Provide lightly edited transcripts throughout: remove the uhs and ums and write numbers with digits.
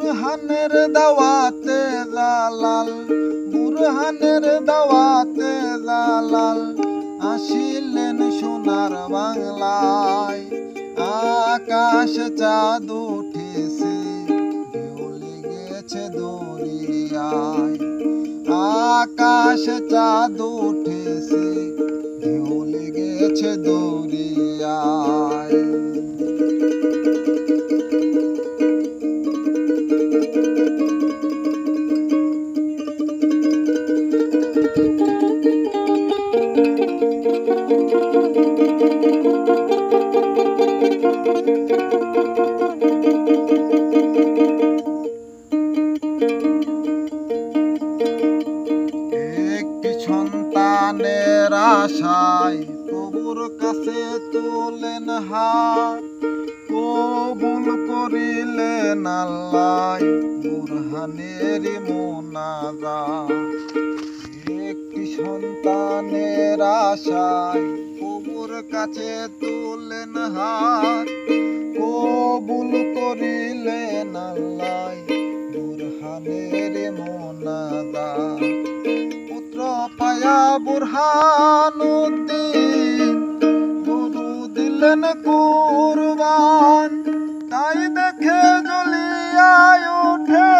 বুরহানের দাওয়াতে জালাল, বুরহানের দাওয়াতে জালাল আসিলেন সোনার বাংলায়। আকাশ চাঁদ উঠেছে, ঢেউ লেগেছে দরিয়ায়। আকাশ চাঁদ উঠেছে, ঢেউ লেগেছে দরিয়ায়। একটি সন্তানের আশায় প্রভুর কাছে তোলেন হাত, কবুল করিলেন আল্লাহ বুরহানের মোনাজাত। একটি সন্তানের আশায় প্রভুর কাছে তোলেন হাত, কবুল করিলেন আল্লাহ বুরহানের মোনাজাত। পুত্র পায়া বুরহানুদ্দিন গুরু দিলেন কুরবান, তাই দেখে জ্বলিয়ায় ওঠে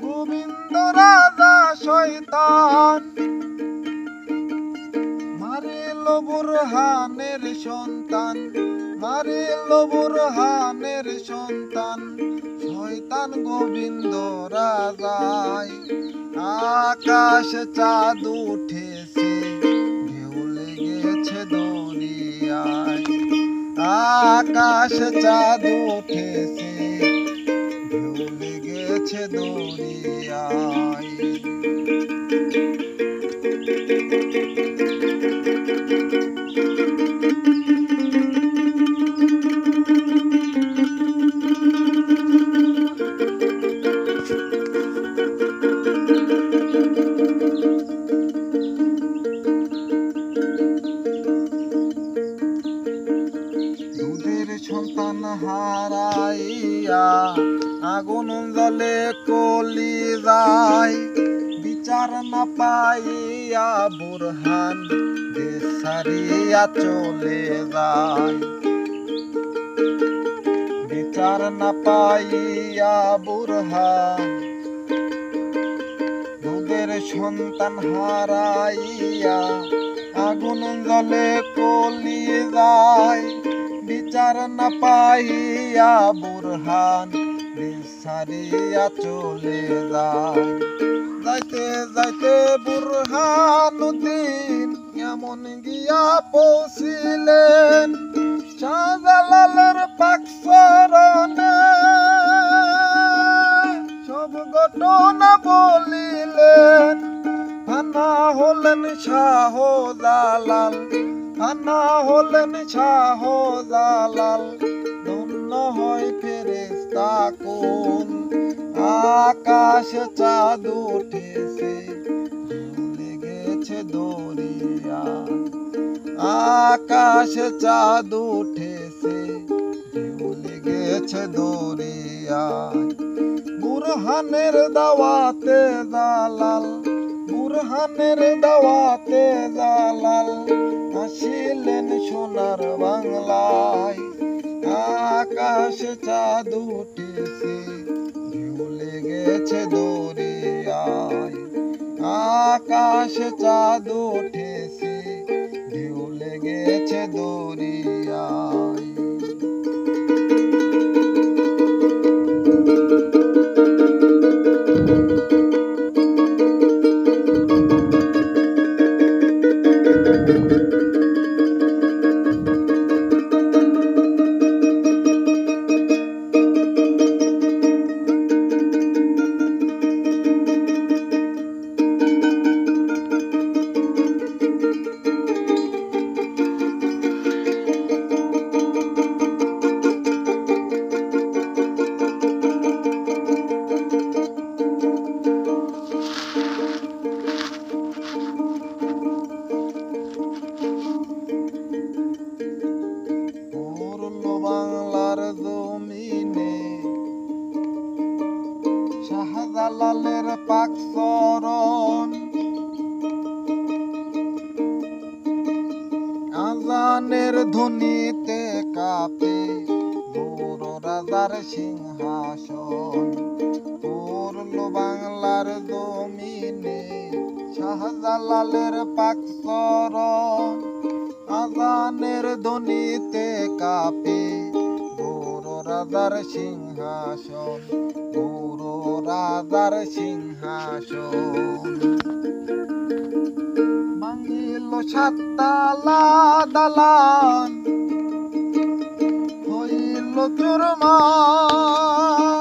গোবিন্দ রাজা শয়তান। মারিল বুরহানের সন্তান, মারিল বুরহানের সন্তান শয়তান গোবিন্দ রাজায়। আকাশ চাঁদ উঠেছে, ঢেউ লেগেছে দরিয়ায়। আকাশ চাঁদ উঠেছে, ঢেউ লেগেছে দরিয়ায়। দুধের সন্তান হারাইয়া আগুন জলে কলি যায়, বিচার না পাইয়া বুরহান দেশ ছাড়িয়া চলে যায়। বিচার না পাইয়া বুরহান দুধের সন্তান হারাইয়া আগুন জলে কলি যায়। বিচার না পাইয়া বুরহান দেশ ছাড়িয়া চলে যায়। যাইতে যাইতে বুরহানুদ্দিন এমন গিয়া পৌঁছিলেন শাহজালালের পাক চরণে, সব ঘটনা বলিলেন। ফানা হলেন শাহজালাল, ফানা হলেন শাহজালাল, ধন্য হয় ফেরেশতা কুল। আকাশ চাঁদ উঠেছে, ঢেউ লেগেছে দরিয়ায়। আকাশ চাঁদ উঠেছে, ঢেউ লেগেছে দরিয়ায়। বুরহানের দাওয়াতে জালাল, বুরহানের দাওয়াতে জালাল আসিলেন সোনার বাংলায়। আকাশ চাঁদ উঠেছে, ঢেউ লেগেছে দরিয়ায়। আকাশ চাঁদ উঠেছে, ঢেউ লেগেছে দরিয়ায়। আজানের ধ্বনিতে কাঁপে বুড়ো রাজার সিংহাসন। পড়ল বাংলার জমিনে শাহজালালের পাকসরণ। আজানের ধ্বনিতে কাঁপে বুড়ো রাজার সিংহাসন, বুড়ো রাজার সিংহাসন। ভাঙিল সাততলা দালান, হইল চুরমার।